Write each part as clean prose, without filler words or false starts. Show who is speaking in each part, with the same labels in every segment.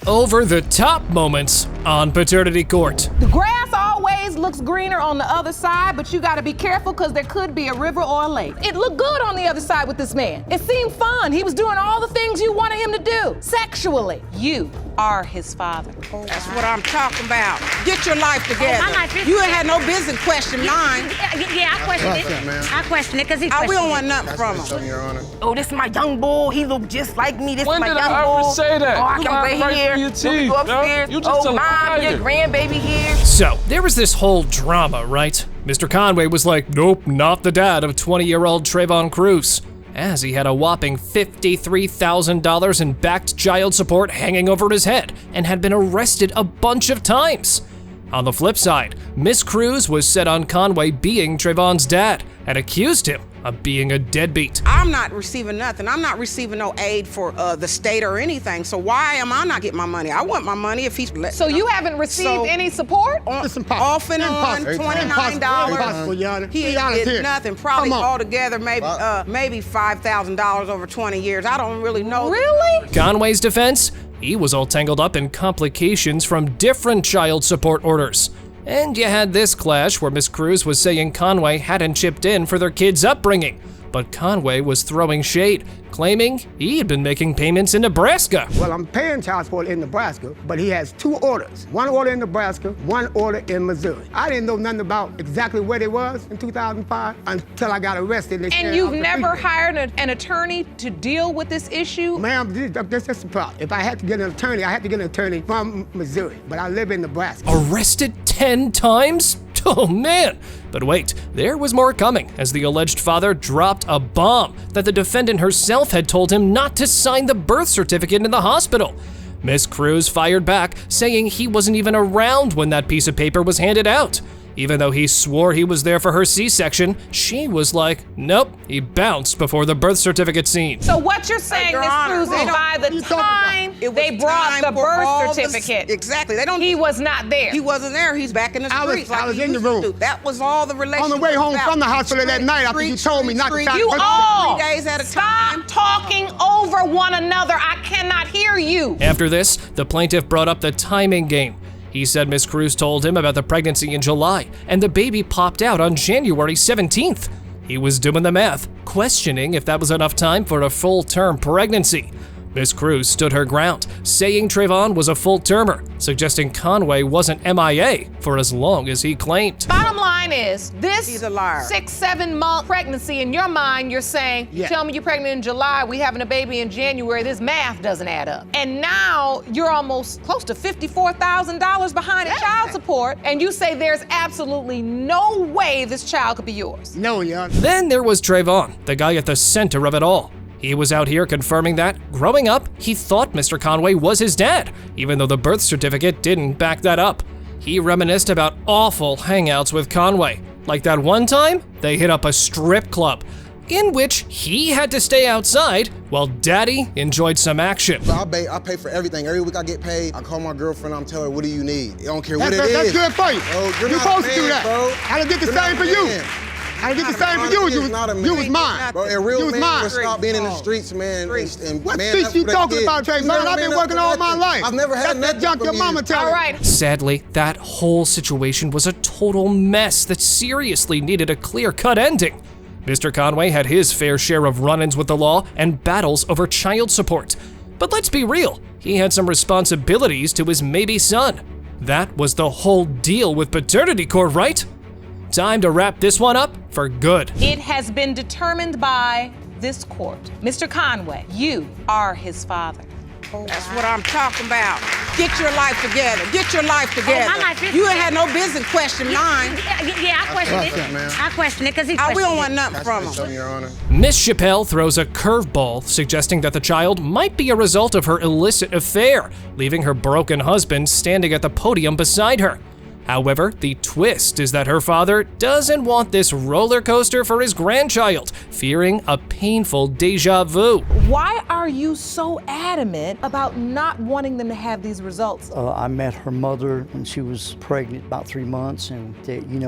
Speaker 1: over-the-top moments on paternity court.
Speaker 2: The grass always looks greener on the other side, but you gotta be careful because there could be a river or a lake. It looked good on the other side with this man. It seemed fun. He was doing all the things you wanted him to do, sexually. You are his father.
Speaker 3: That's what I'm talking about. Get your life together.
Speaker 4: My life is
Speaker 3: You ain't had no business questioning mine.
Speaker 4: Yeah, I question it. I question it because he
Speaker 3: We don't want
Speaker 4: questioned
Speaker 3: nothing from him.
Speaker 5: Your Honor.
Speaker 6: Oh, this is my young bull. He look just like me. This
Speaker 7: When
Speaker 6: is my
Speaker 7: did
Speaker 6: young
Speaker 7: I
Speaker 6: bull.
Speaker 7: ever say that?
Speaker 6: Oh, I
Speaker 7: You
Speaker 6: can
Speaker 7: lying
Speaker 6: right
Speaker 7: right
Speaker 6: here.
Speaker 7: through your
Speaker 6: When we
Speaker 7: teeth,
Speaker 6: go
Speaker 7: yo.
Speaker 6: upstairs.
Speaker 7: You just a
Speaker 6: Mom,
Speaker 7: liar.
Speaker 6: your grandbaby here.
Speaker 1: So, there was this whole drama, right? Mr. Conway was like, nope, not the dad of 20-year-old Trayvon Cruz, as he had a whopping $53,000 in backed child support hanging over his head and had been arrested a bunch of times. On the flip side, Miss Cruz was set on Conway being Trayvon's dad and accused him of being a deadbeat.
Speaker 3: I'm not receiving nothing. I'm not receiving no aid for the state or anything. So why am I not getting my money? I want my money if he's...
Speaker 2: So you haven't received any support?
Speaker 5: It's impossible.
Speaker 3: Off and on, $29.
Speaker 5: Impossible, Your Honor.
Speaker 3: He
Speaker 5: $3
Speaker 3: did
Speaker 5: here.
Speaker 3: nothing. Probably
Speaker 5: Come on.
Speaker 3: altogether maybe $5,000 over 20 years. I don't really know.
Speaker 2: Really?
Speaker 1: Conway's defense? He was all tangled up in complications from different child support orders. And you had this clash where Miss Cruz was saying Conway hadn't chipped in for their kids' upbringing, but Conway was throwing shade, claiming he had been making payments in Nebraska.
Speaker 8: Well, I'm paying child support in Nebraska, but he has two orders. One order in Nebraska, one order in Missouri. I didn't know nothing about exactly where they was in 2005 until I got arrested.
Speaker 2: And you've never hired an attorney to deal with this issue?
Speaker 8: Ma'am, that's just the problem. If I had to get an attorney, I had to get an attorney from Missouri, but I live in Nebraska.
Speaker 1: Arrested 10 times? Oh man! But wait, there was more coming as the alleged father dropped a bomb that the defendant herself had told him not to sign the birth certificate in the hospital. Miss Cruz fired back, saying he wasn't even around when that piece of paper was handed out. Even though he swore he was there for her C-section, she was like, nope, he bounced before the birth certificate scene.
Speaker 2: So what you're saying,
Speaker 3: Your
Speaker 2: Miss
Speaker 3: Honor,
Speaker 2: Cruz, is by the time
Speaker 3: It was
Speaker 2: they brought
Speaker 3: time
Speaker 2: the
Speaker 3: for all
Speaker 2: birth certificate,
Speaker 3: exactly. They don't.
Speaker 2: he was not there.
Speaker 3: He wasn't there. He's back in the
Speaker 8: I was-
Speaker 3: streets. like
Speaker 8: I was
Speaker 3: he
Speaker 8: in the
Speaker 3: used to
Speaker 8: room.
Speaker 3: do. That was all the relationship.
Speaker 8: On the way home
Speaker 3: about.
Speaker 8: from the hospital that night after you told me not to sign
Speaker 2: You
Speaker 8: birth
Speaker 2: all
Speaker 3: 3 days at a
Speaker 2: stop
Speaker 3: time.
Speaker 2: talking over one another. I cannot hear you.
Speaker 1: After this, the plaintiff brought up the timing game. He said Miss Cruz told him about the pregnancy in July, and the baby popped out on January 17th. He was doing the math, questioning if that was enough time for a full-term pregnancy. Miss Cruz stood her ground, saying Trayvon was a full-termer, suggesting Conway wasn't MIA for as long as he claimed.
Speaker 2: Bottom line is, this
Speaker 3: He's a liar.
Speaker 2: 6-7 month pregnancy, in your mind, you're saying,
Speaker 8: Yeah.
Speaker 2: tell me you're pregnant in July, we having a baby in January, this math doesn't add up. And now you're almost close to $54,000 behind in child support, and you say there's absolutely no way this child could be yours.
Speaker 8: No, Your Honor.
Speaker 1: Then there was Trayvon, the guy at the center of it all. He was out here confirming that, growing up, he thought Mr. Conway was his dad, even though the birth certificate didn't back that up. He reminisced about awful hangouts with Conway, like that one time they hit up a strip club, in which he had to stay outside while Daddy enjoyed some action.
Speaker 5: I pay for everything. Every week I get paid. I call my girlfriend. I'm telling her, what do you need? I don't care what it
Speaker 8: That's
Speaker 5: is.
Speaker 8: good for you.
Speaker 5: Bro, you're
Speaker 8: You're
Speaker 5: not a
Speaker 8: supposed to do
Speaker 5: man,
Speaker 8: that.
Speaker 5: bro.
Speaker 8: I done did the
Speaker 5: You're
Speaker 8: same
Speaker 5: not
Speaker 8: for
Speaker 5: a
Speaker 8: you.
Speaker 5: man.
Speaker 8: I did the
Speaker 5: Not a
Speaker 8: same for
Speaker 5: man.
Speaker 8: you.
Speaker 5: He's
Speaker 8: You
Speaker 5: not a
Speaker 8: was,
Speaker 5: man.
Speaker 8: you was mine.
Speaker 5: Bro, and real
Speaker 8: You was
Speaker 5: men
Speaker 8: mine.
Speaker 5: will stop being in the streets, man. And
Speaker 8: What
Speaker 5: man
Speaker 8: streets
Speaker 5: up
Speaker 8: you
Speaker 5: for their
Speaker 8: talking
Speaker 5: kids.
Speaker 8: about, Trayvon?
Speaker 5: You never
Speaker 8: I've been
Speaker 5: man up
Speaker 8: working
Speaker 5: for
Speaker 8: all my
Speaker 5: nothing.
Speaker 8: life.
Speaker 5: I've never had
Speaker 8: That's
Speaker 5: nothing
Speaker 8: that junk
Speaker 5: from
Speaker 8: your
Speaker 5: you.
Speaker 8: mama tell
Speaker 2: All
Speaker 8: me.
Speaker 2: right.
Speaker 1: Sadly, that whole situation was a total mess that seriously needed a clear-cut ending. Mr. Conway had his fair share of run-ins with the law and battles over child support. But let's be real, he had some responsibilities to his maybe son. That was the whole deal with paternity court, right? Time to wrap this one up for good.
Speaker 2: It has been determined by this court. Mr. Conway, you are his father.
Speaker 3: That's what I'm talking about. Get your life together. Get your life together.
Speaker 4: my life is
Speaker 3: You ain't had no business questioning mine.
Speaker 4: Yeah, I question it.
Speaker 5: man.
Speaker 4: I question it because he
Speaker 3: We
Speaker 4: questioned
Speaker 3: don't want
Speaker 4: it.
Speaker 3: nothing from him.
Speaker 5: Your Honor.
Speaker 1: Miss Chappelle throws a curveball, suggesting that the child might be a result of her illicit affair, leaving her broken husband standing at the podium beside her. However, the twist is that her father doesn't want this roller coaster for his grandchild, fearing a painful deja vu.
Speaker 2: Why are you so adamant about not wanting them to have these results?
Speaker 7: I met her mother when she was pregnant about 3 months, and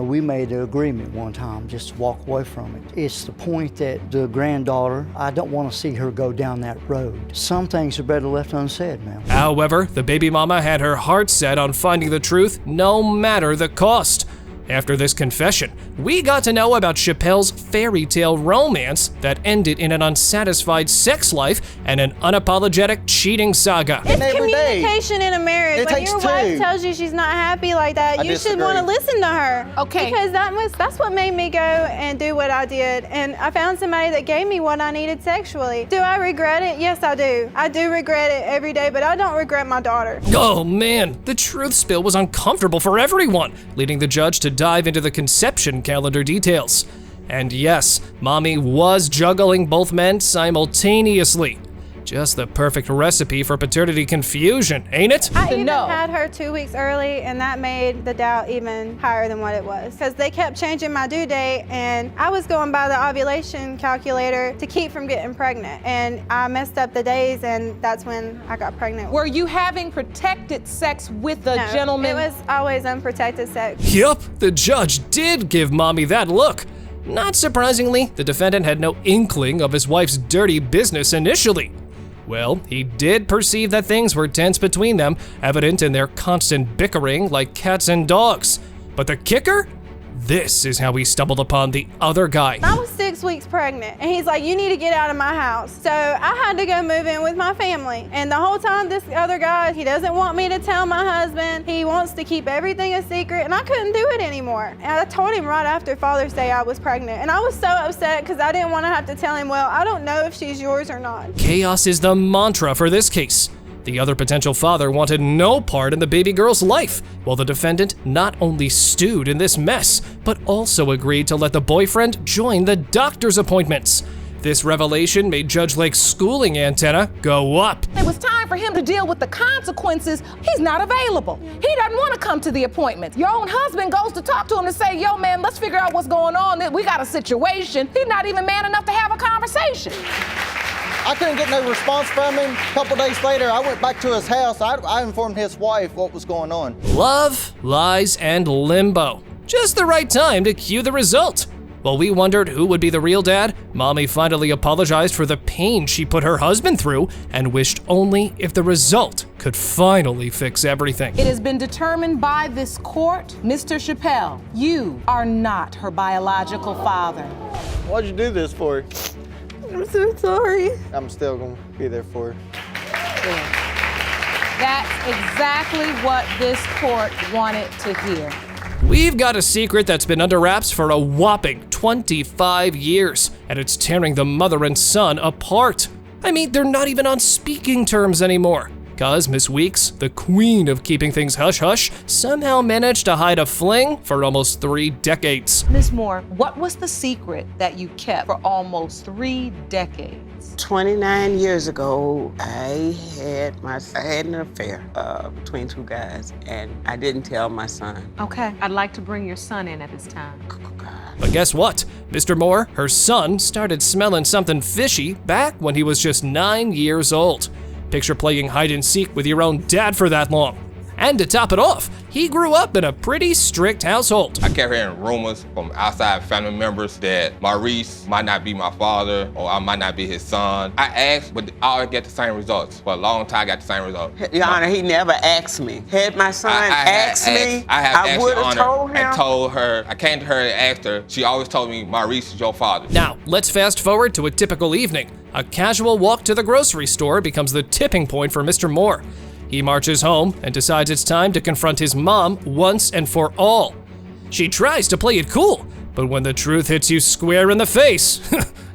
Speaker 7: we made an agreement one time just to walk away from it. It's the point that the granddaughter, I don't want to see her go down that road. Some things are better left unsaid, ma'am.
Speaker 1: However, the baby mama had her heart set on finding the truth no matter the cost. After this confession, we got to know about Chappelle's fairy tale romance that ended in an unsatisfied sex life and an unapologetic cheating saga.
Speaker 9: It's communication in a marriage. When your wife tells you she's not happy like that, you should want to listen to her.
Speaker 2: Okay.
Speaker 9: Because that's what made me go and do what I did. And I found somebody that gave me what I needed sexually. Do I regret it? Yes, I do. I do regret it every day, but I don't regret my daughter.
Speaker 1: Oh man, the truth spill was uncomfortable for everyone, leading the judge to dive into the conception calendar details. And yes, Mommy was juggling both men simultaneously. Just the perfect recipe for paternity confusion, ain't it?
Speaker 9: I even had her 2 weeks early, and that made the doubt even higher than what it was. Because they kept changing my due date, and I was going by the ovulation calculator to keep from getting pregnant. And I messed up the days, and that's when I got pregnant.
Speaker 2: Were you having protected sex with the gentleman?
Speaker 9: It was always unprotected sex.
Speaker 1: Yup, the judge did give Mommy that look. Not surprisingly, the defendant had no inkling of his wife's dirty business initially. Well, he did perceive that things were tense between them, evident in their constant bickering like cats and dogs. But the kicker? This is how he stumbled upon the other guy.
Speaker 9: I was 6 weeks pregnant, and he's like, you need to get out of my house. So I had to go move in with my family. And the whole time, this other guy, he doesn't want me to tell my husband. He wants to keep everything a secret, and I couldn't do it anymore. And I told him right after Father's Day I was pregnant. And I was so upset because I didn't want to have to tell him, well, I don't know if she's yours or not.
Speaker 1: Chaos is the mantra for this case. The other potential father wanted no part in the baby girl's life, while the defendant not only stewed in this mess, but also agreed to let the boyfriend join the doctor's appointments. This revelation made Judge Lake's schooling antenna go up.
Speaker 2: It was time for him to deal with the consequences. He's not available. He doesn't want to come to the appointments. Your own husband goes to talk to him to say, yo man, let's figure out what's going on. We got a situation. He's not even man enough to have a conversation.
Speaker 10: I couldn't get no response from him. A couple days later, I went back to his house. I informed his wife what was going on.
Speaker 1: Love, lies, and limbo. Just the right time to cue the result. While we wondered who would be the real dad, Mommy finally apologized for the pain she put her husband through and wished only if the result could finally fix everything.
Speaker 2: It has been determined by this court, Mr. Chappelle, you are not her biological father.
Speaker 10: What'd you do this for?
Speaker 9: I'm so sorry.
Speaker 10: I'm still gonna be there for her.
Speaker 2: That's exactly what this court wanted to hear.
Speaker 1: We've got a secret that's been under wraps for a whopping 25 years, and it's tearing the mother and son apart. I mean, they're not even on speaking terms anymore. Cause Miss Weeks, the queen of keeping things hush-hush, somehow managed to hide a fling for almost 3 decades.
Speaker 2: Ms. Moore, what was the secret that you kept for almost 3 decades?
Speaker 11: 29 years ago, I had an affair between 2 guys, and I didn't tell my son.
Speaker 2: Okay, I'd like to bring your son in at this time.
Speaker 1: But guess what? Mr. Moore, her son, started smelling something fishy back when he was just 9 years old. Picture playing hide and seek with your own dad for that long. And to top it off, he grew up in a pretty strict household.
Speaker 12: I kept hearing rumors from outside family members that Maurice might not be my father or I might not be his son. I asked, but I always get the same results. For a long time, I got the same results.
Speaker 11: Your Honor, he never asked me. Had my son asked me, I would have told him.
Speaker 12: I told her, I came to her and asked her. She always told me, Maurice is your father.
Speaker 1: Now, let's fast forward to a typical evening. A casual walk to the grocery store becomes the tipping point for Mr. Moore. He marches home and decides it's time to confront his mom once and for all. She tries to play it cool, but when the truth hits you square in the face,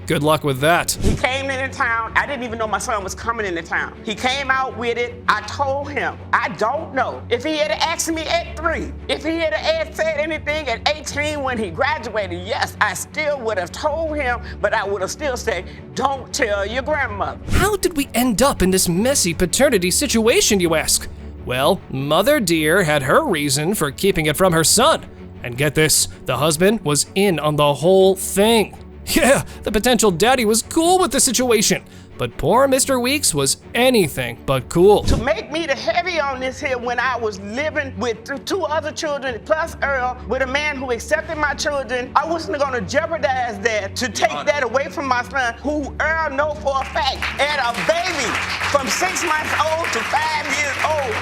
Speaker 1: good luck with that.
Speaker 11: He came into town. I didn't even know my son was coming into town. He came out with it. I told him, I don't know. If he had asked me at 3, if he had said anything at 18 when he graduated, yes, I still would have told him, but I would have still said, don't tell your grandmother.
Speaker 1: How did we end up in this messy paternity situation, you ask? Well, Mother Dear had her reason for keeping it from her son. And get this, the husband was in on the whole thing. Yeah, the potential daddy was cool with the situation, but poor Mr. Weeks was anything but cool.
Speaker 11: To make me the heavy on this here when I was living with two other children plus Earl with a man who accepted my children, I wasn't gonna jeopardize that to take that away from my son, who Earl know for a fact had a baby from 6 months old to 5 years old.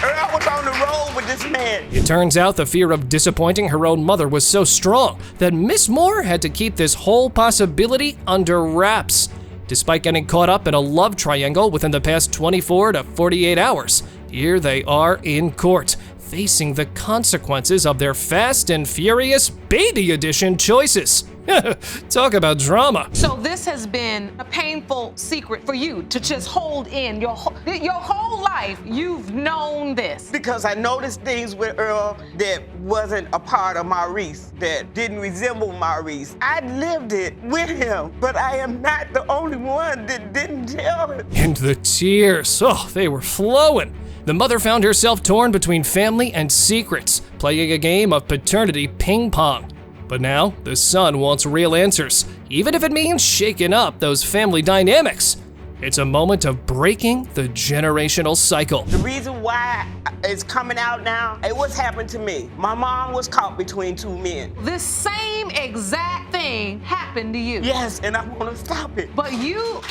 Speaker 11: Earl was on the road with this man.
Speaker 1: It turns out the fear of disappointing her own mother was so strong that Miss Moore had to keep this whole possibility under wraps. Despite getting caught up in a love triangle within the past 24 to 48 hours, here they are in court, facing the consequences of their Fast and Furious Baby Edition choices. Talk about drama.
Speaker 2: So this has been a painful secret for you to just hold in your whole life. You've known this.
Speaker 11: Because I noticed things with Earl that wasn't a part of Maurice, that didn't resemble Maurice. I lived it with him, but I am not the only one that didn't tell him.
Speaker 1: And the tears, they were flowing. The mother found herself torn between family and secrets, playing a game of paternity ping pong. But now, the son wants real answers, even if it means shaking up those family dynamics. It's a moment of breaking the generational cycle.
Speaker 11: The reason why it's coming out now, it was happened to me. My mom was caught between 2 men.
Speaker 2: This same exact thing happened to you.
Speaker 11: Yes, and I want to stop it.
Speaker 2: But you know,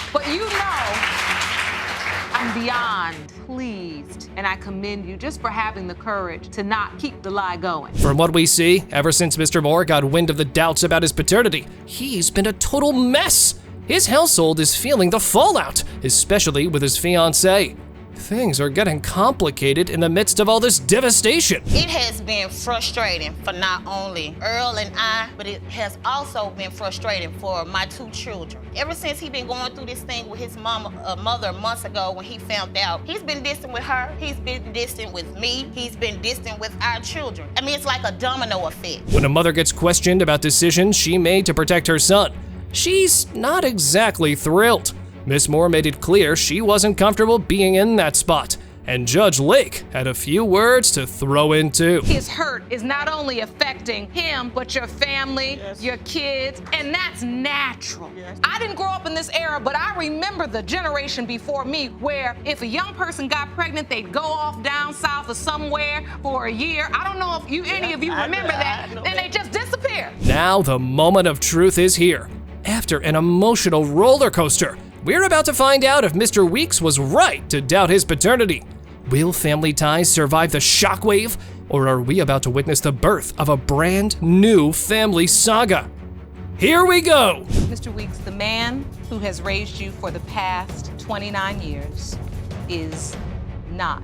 Speaker 2: I'm beyond pleased, and I commend you just for having the courage to not keep the lie going.
Speaker 1: From what we see, ever since Mr. Moore got wind of the doubts about his paternity, he's been a total mess. His household is feeling the fallout, especially with his fiancée. Things are getting complicated in the midst of all this devastation.
Speaker 13: It has been frustrating for not only Earl and I, but it has also been frustrating for my 2 children. Ever since he's been going through this thing with his mother months ago when he found out, he's been distant with her, he's been distant with me, he's been distant with our children. I mean, it's like a domino effect.
Speaker 1: When a mother gets questioned about decisions she made to protect her son, she's not exactly thrilled. Miss Moore made it clear she wasn't comfortable being in that spot, and Judge Lake had a few words to throw in too.
Speaker 2: His hurt is not only affecting him, but your family, your kids, and that's natural. I didn't grow up in this era, but I remember the generation before me where if a young person got pregnant, they'd go off down south or somewhere for a year. I don't know if any of you remember that, and they just disappear.
Speaker 1: Now the moment of truth is here. After an emotional roller coaster, we're about to find out if Mr. Weeks was right to doubt his paternity. Will family ties survive the shockwave, or are we about to witness the birth of a brand new family saga? Here we go!
Speaker 2: Mr. Weeks, the man who has raised you for the past 29 years is not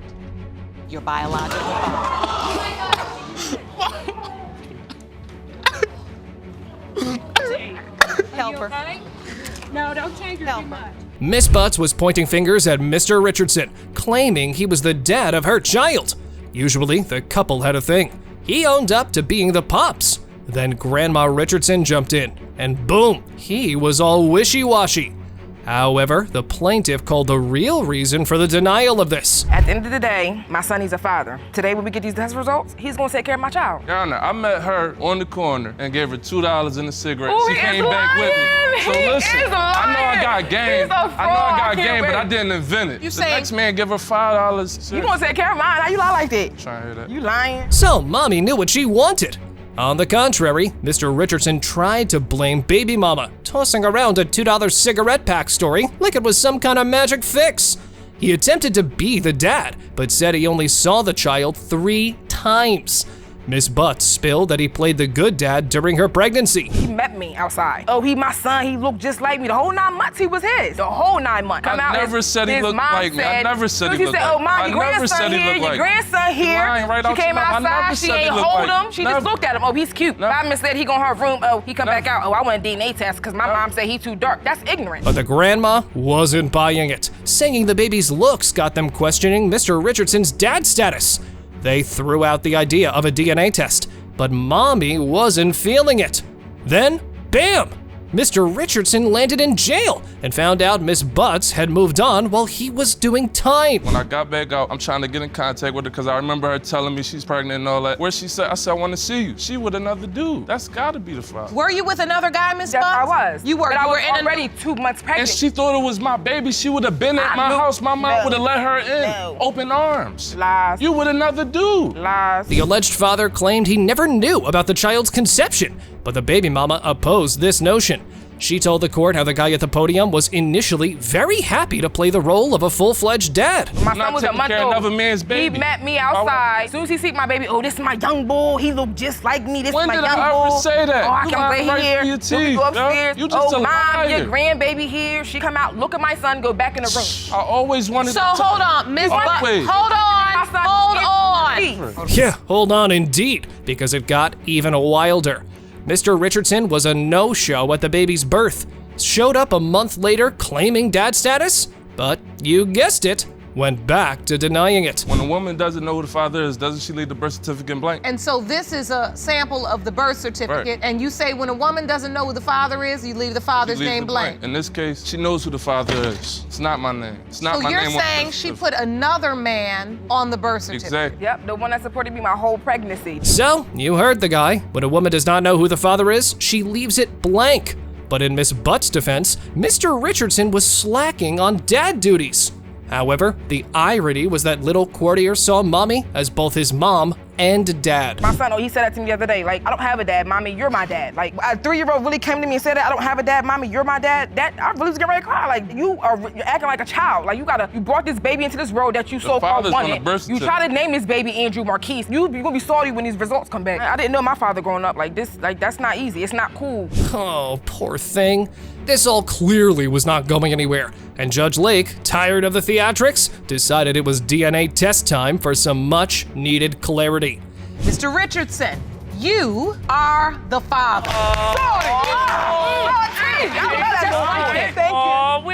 Speaker 2: your biological father. Help her.
Speaker 14: No, don't change her too much.
Speaker 1: Miss Butts was pointing fingers at Mr. Richardson, claiming he was the dad of her child. Usually, the couple had a thing. He owned up to being the pops. Then Grandma Richardson jumped in, and boom, he was all wishy-washy. However, the plaintiff called the real reason for the denial of this.
Speaker 6: At the end of the day, my son needs a father. Today when we get these test results, he's gonna take care of my child.
Speaker 15: Your Honor, I met her on the corner and gave her $2 and a cigarette.
Speaker 6: Ooh,
Speaker 15: she came back with me. So listen, I know I got game. But I didn't invent it. The next man give her $5.
Speaker 6: You gonna take care of mine? How you lie like that?
Speaker 15: Trying to hear that.
Speaker 6: You lying?
Speaker 1: So mommy knew what she wanted. On the contrary, Mr. Richardson tried to blame baby mama, tossing around a $2 cigarette pack story like it was some kind of magic fix. He attempted to be the dad, but said he only saw the child 3 times. Miss Butts spilled that he played the good dad during her pregnancy.
Speaker 6: He met me outside. Oh, he my son, he looked just like me. The whole 9 months he was his. The whole 9 months.
Speaker 15: I never said he looked like me. I never said he looked like me.
Speaker 6: Oh, Mom, your grandson here, your grandson here. She came outside, she ain't hold him. She just looked at him. Oh, he's cute. Mom said he gonna her room. Oh, he come back out. Oh, I want a DNA test because my mom said he too dark. That's ignorant.
Speaker 1: But the grandma wasn't buying it, saying the baby's looks got them questioning Mr. Richardson's dad status. They threw out the idea of a DNA test, but mommy wasn't feeling it. Then, bam! Mr. Richardson landed in jail and found out Miss Butts had moved on while he was doing time.
Speaker 15: When I got back out, I'm trying to get in contact with her because I remember her telling me she's pregnant and all that. Where she said, I said, I want to see you. She with another dude. That's gotta be the father.
Speaker 6: Were you with another guy, Miss Butts? Yes, I was. You were. But I was already 2 months pregnant.
Speaker 15: And she thought it was my baby. She would have been at my house. My mom would have let her in. Open arms.
Speaker 6: Lies.
Speaker 15: You with another dude.
Speaker 6: Lies.
Speaker 1: The alleged father claimed he never knew about the child's conception, but the baby mama opposed this notion. She told the court how the guy at the podium was initially very happy to play the role of a full-fledged dad.
Speaker 6: My son was a month old.
Speaker 15: Another man's baby.
Speaker 6: He met me outside. As soon as he seen my baby, oh, this is my young bull. He look just like me. This is my young bull.
Speaker 15: When did I ever say that?
Speaker 6: Oh, I can't wait here.
Speaker 15: Your teeth,
Speaker 6: go upstairs.
Speaker 15: You just
Speaker 6: oh,
Speaker 15: a
Speaker 6: mom,
Speaker 15: liar.
Speaker 6: your grandbaby here. She come out, look at my son, go back in the room.
Speaker 15: I always wanted
Speaker 2: So hold on, Miss Butts. Hold on.
Speaker 1: Yeah, hold on indeed, because it got even wilder. Mr. Richardson was a no-show at the baby's birth, showed up a month later claiming dad status, but you guessed it, went back to denying it.
Speaker 15: When a woman doesn't know who the father is, doesn't she leave the birth certificate blank?
Speaker 2: And so this is a sample of the birth certificate,
Speaker 15: Right.
Speaker 2: and you say when a woman doesn't know who the father is, you leave the father's name blank.
Speaker 15: In this case, she knows who the father is. It's not my name. It's not my name.
Speaker 2: So you're saying she put another man on the birth certificate?
Speaker 15: Exactly.
Speaker 6: Yep, the one that supported me my whole pregnancy.
Speaker 1: So, you heard the guy. When a woman does not know who the father is, she leaves it blank. But in Miss Butt's defense, Mr. Richardson was slacking on dad duties. However, the irony was that little courtier saw mommy as both his mom and dad.
Speaker 6: My son, he said that to me the other day. Like, I don't have a dad, mommy, you're my dad. Like, a 3-year-old really came to me and said that, I don't have a dad, mommy, you're my dad. That, I really was getting ready to cry. Like, you're acting like a child. Like, you brought this baby into this world that you so far wanted. You try to name this baby Andrew Marquise. You're gonna be sorry when these results come back. I didn't know my father growing up like this. Like, that's not easy. It's not cool.
Speaker 1: Oh, poor thing. This all clearly was not going anywhere, and Judge Lake, tired of the theatrics, decided it was DNA test time for some much-needed clarity.
Speaker 2: Mr. Richardson, you are the father.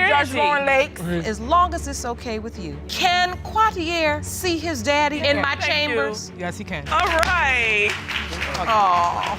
Speaker 6: Judge Lauren Lake.
Speaker 2: As long as it's okay with you, can Quartier see his daddy in my chambers?
Speaker 6: Yes, he can.
Speaker 2: All right. Oh.